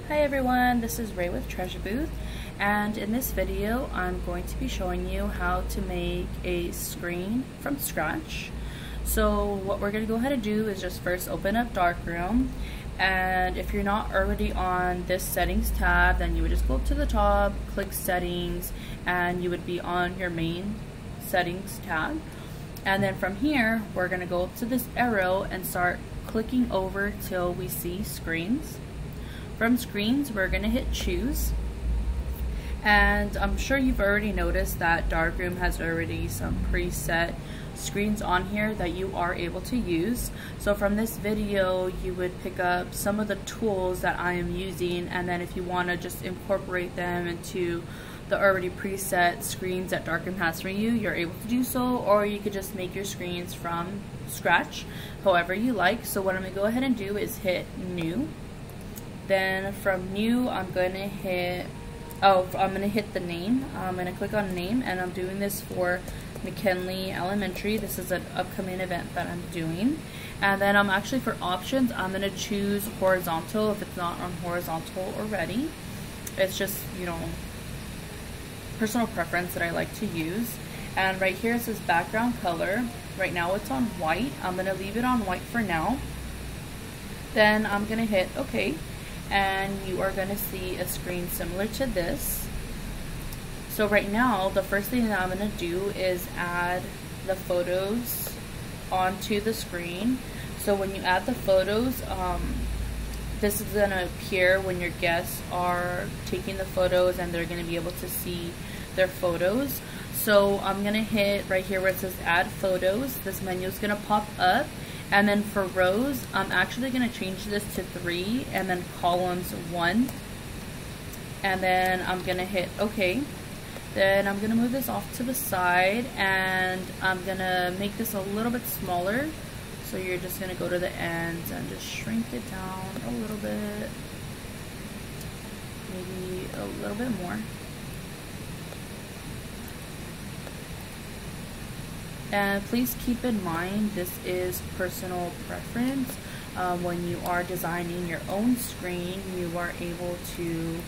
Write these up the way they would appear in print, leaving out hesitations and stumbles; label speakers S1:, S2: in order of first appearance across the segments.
S1: Hi everyone, this is Ray with Treasure Booth, and in this video I'm going to be showing you how to make a screen from scratch. So what we're going to go ahead and do is just first open up Darkroom, and if you're not already on this settings tab, then you would just go up to the top, click settings, and you would be on your main settings tab. And then from here we're going to go up to this arrow and start clicking over till we see screens. From screens, we're going to hit choose, and I'm sure you've already noticed that Darkroom has already some preset screens on here that you are able to use. So from this video you would pick up some of the tools that I am using, and then if you want to just incorporate them into the already preset screens that Darkroom has for you, you're able to do so, or you could just make your screens from scratch however you like. So what I'm going to go ahead and do is hit new. Then from new, I'm going to hit the name. I'm going to click on name, and I'm doing this for McKinley Elementary. This is an upcoming event that I'm doing. And then I'm actually, for options, I'm going to choose horizontal if it's not on horizontal already. It's just, you know, personal preference that I like to use. And right here it says background color. Right now it's on white. I'm going to leave it on white for now. Then I'm going to hit OK. And you are going to see a screen similar to this. So right now the first thing that I'm going to do is add the photos onto the screen. So when you add the photos, this is going to appear when your guests are taking the photos, and they're going to be able to see their photos. So I'm going to hit right here where it says add photos. This menu is going to pop up. And then for rows, I'm actually going to change this to 3, and then columns 1. And then I'm going to hit OK. Then I'm going to move this off to the side, and I'm going to make this a little bit smaller. So you're just going to go to the ends and just shrink it down a little bit. Maybe a little bit more. And please keep in mind, this is personal preference. When you are designing your own screen, you are able to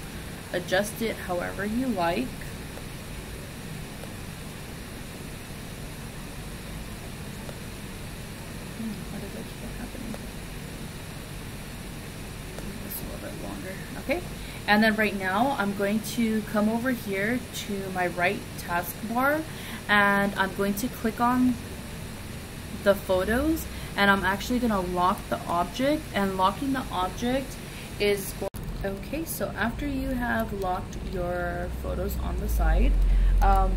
S1: adjust it however you like. Why does that keep happening? Just a little bit longer. Okay. And then right now, I'm going to come over here to my right taskbar, and I'm going to click on the photos, and I'm actually going to lock the object, and locking the object is okay. So after you have locked your photos on the side,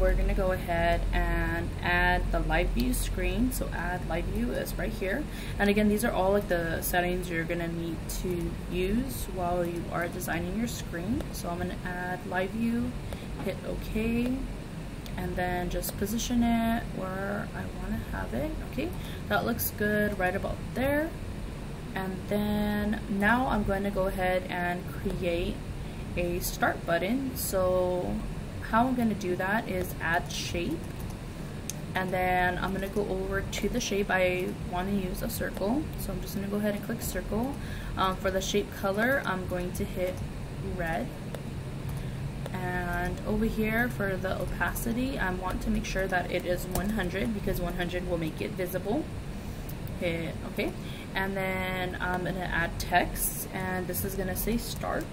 S1: we're going to go ahead and add the live view screen. So add live view is right here, and again, these are all like the settings you're going to need to use while you are designing your screen. So I'm going to add live view, hit OK, and then just position it where I want to have it. Okay, that looks good right about there. And then now I'm going to go ahead and create a start button. So how I'm going to do that is add shape, and then I'm going to go over to the shape. I want to use a circle, so I'm just going to go ahead and click circle. For the shape color, I'm going to hit red. And over here for the opacity, I want to make sure that it is 100, because 100 will make it visible. Hit OK. And then I'm going to add text, and this is going to say start.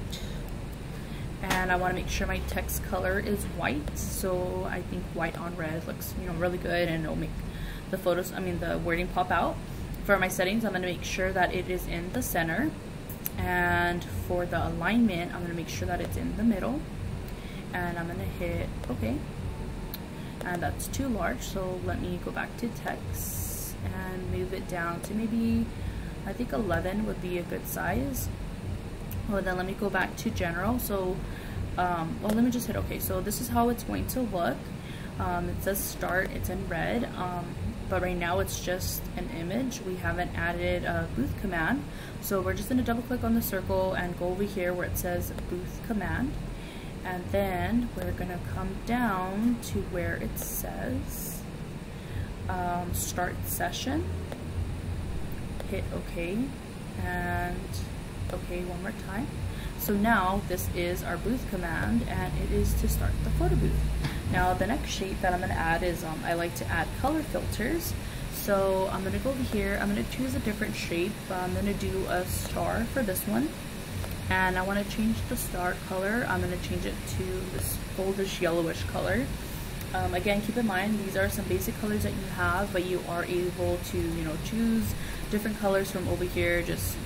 S1: And I want to make sure my text color is white, so I think white on red looks, you know, really good, and it'll make the photos, the wording pop out. For my settings, I'm going to make sure that it is in the center, and for the alignment, I'm going to make sure that it's in the middle. And I'm going to hit OK. And that's too large, so let me go back to text and move it down to maybe, I think 11 would be a good size. Well, then let me go back to general. So well, let me just hit OK. So this is how it's going to look. It says start, it's in red, but right now it's just an image. We haven't added a booth command, so we're just going to double click on the circle and go over here where it says booth command. And then we're going to come down to where it says start session, hit OK, and OK one more time. So now this is our booth command, and it is to start the photo booth. Now the next shape that I'm going to add is, I like to add color filters. So I'm going to go over here, I'm going to choose a different shape. I'm going to do a star for this one. And I want to change the star color. I'm going to change it to this goldish yellowish color. Again, keep in mind, these are some basic colors that you have, but you are able to, choose different colors from over here. Just,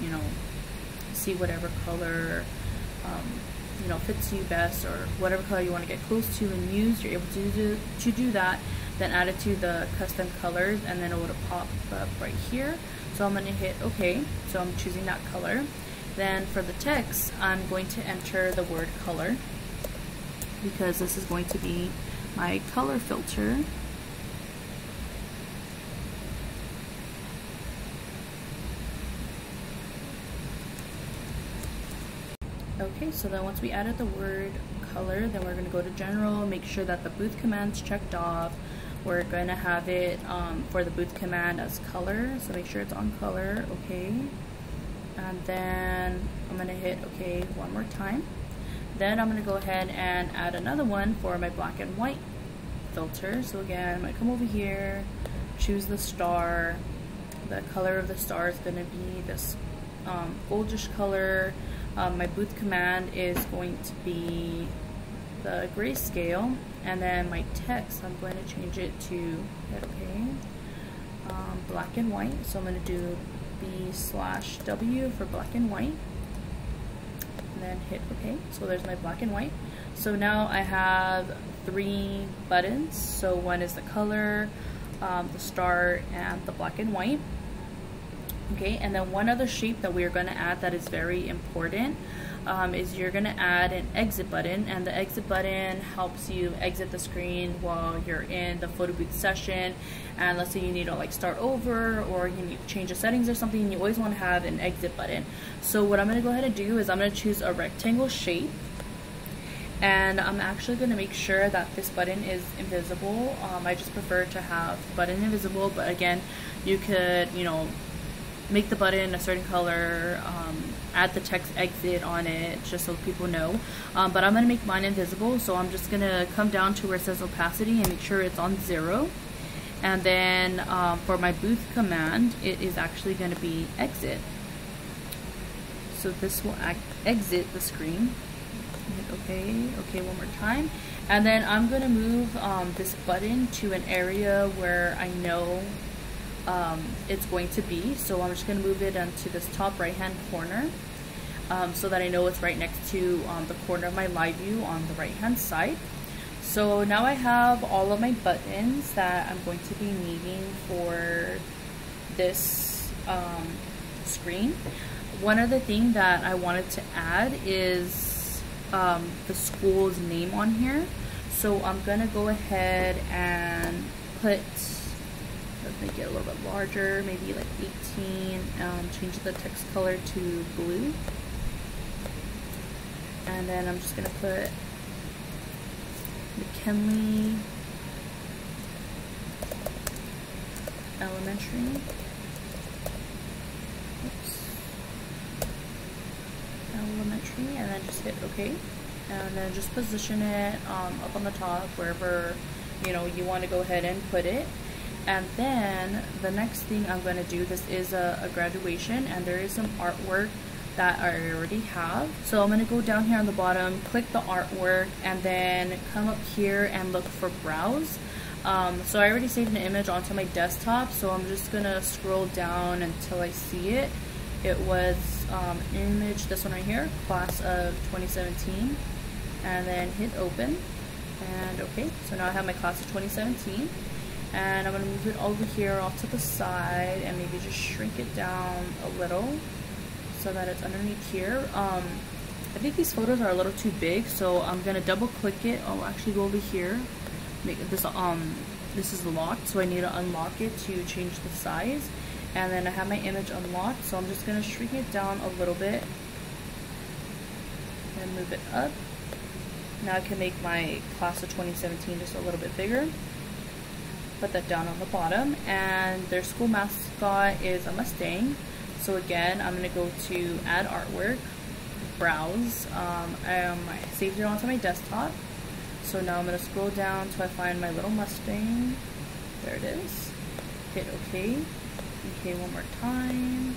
S1: see whatever color, fits you best, or whatever color you want to get close to and use. You're able to do that. Then add it to the custom colors, and then it will pop up right here. So I'm going to hit OK. So I'm choosing that color. Then for the text, I'm going to enter the word color, because this is going to be my color filter. Okay, so then once we added the word color, then we're going to go to general, make sure that the booth command's checked off. We're going to have it for the booth command as color, so make sure it's on color. Okay, and then I'm going to hit OK one more time. Then I'm going to go ahead and add another one for my black and white filter. So again, I'm going to come over here, choose the star. The color of the star is going to be this goldish color. My booth command is going to be the grayscale, and then my text, I'm going to change it to hit OK, black and white. So I'm going to do B/W for black and white, and then hit OK. So there's my black and white. So now I have 3 buttons. So one is the color, the star, and the black and white. Okay, and then one other shape that we're going to add that is very important is you're going to add an exit button, and the exit button helps you exit the screen while you're in the photo booth session. And let's say you need to start over, or you need to change the settings or something, you always want to have an exit button. So what I'm going to go ahead and do is I'm going to choose a rectangle shape, and I'm actually going to make sure that this button is invisible. I just prefer to have the button invisible, but again, you could, make the button a certain color, add the text exit on it just so people know, but I'm going to make mine invisible. So I'm just going to come down to where it says opacity and make sure it's on 0, and then for my booth command, it is actually going to be exit. So this will exit the screen. Hit OK one more time, and then I'm going to move this button to an area where I know it's going to be. So I'm just going to move it onto this top right hand corner, so that I know it's right next to the corner of my live view on the right hand side. So now I have all of my buttons that I'm going to be needing for this screen. One other thing that I wanted to add is the school's name on here. So I'm going to go ahead and put, let's make it a little bit larger, maybe like 18, change the text color to blue. And then I'm just going to put McKinley Elementary. Elementary, and then just hit OK. And then just position it up on the top wherever you want to go ahead and put it. And then the next thing I'm going to do, this is a graduation, and there is some artwork that I already have. So I'm going to go down here on the bottom, click the artwork, and then come up here and look for browse. So I already saved an image onto my desktop, so I'm just going to scroll down until I see it. It was image, this one right here, class of 2017, and then hit open. And okay, so now I have my class of 2017. And I'm going to move it over here off to the side and maybe just shrink it down a little so that it's underneath here. I think these photos are a little too big, so I'm going to double click it. I'll actually go over here. Make this this is locked, so I need to unlock it to change the size. And then I have my image unlocked, so I'm just going to shrink it down a little bit and move it up. Now I can make my class of 2017 just a little bit bigger. Put that down on the bottom, and their school mascot is a Mustang. So again, I'm going to go to add artwork, browse. I saved it onto my desktop. So now I'm going to scroll down till I find my little Mustang. There it is. Hit OK. OK one more time.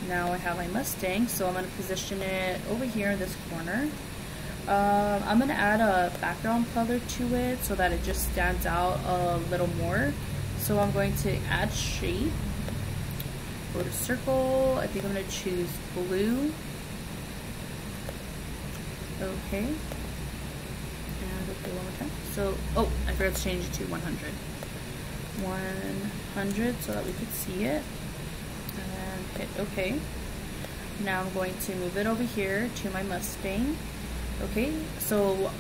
S1: Now I have my Mustang, so I'm going to position it over here in this corner. I'm going to add a background color to it so that it just stands out a little more. So I'm going to add shape. Go to circle. I think I'm going to choose blue. Okay. And okay, one more time. So, oh, I forgot to change it to 100. 100 so that we could see it. And hit OK. Now I'm going to move it over here to my Mustang. Okay, so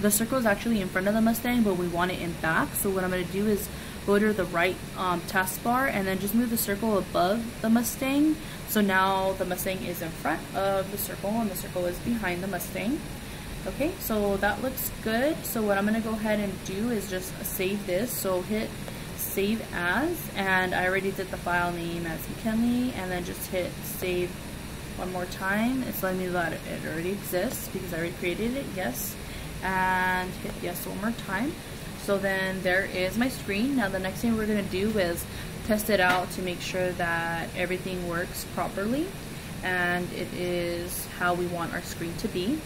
S1: the circle is actually in front of the Mustang, but we want it in back. So what I'm going to do is go to the right taskbar and then just move the circle above the Mustang. So now the Mustang is in front of the circle and the circle is behind the Mustang. Okay, so that looks good. So what I'm going to go ahead and do is just save this. So hit save as, and I already did the file name as McKinley, and then just hit save one more time. It's letting me know that it already exists because I already created it, yes. And hit yes one more time. So then there is my screen. Now the next thing we're going to do is test it out to make sure that everything works properly and it is how we want our screen to be.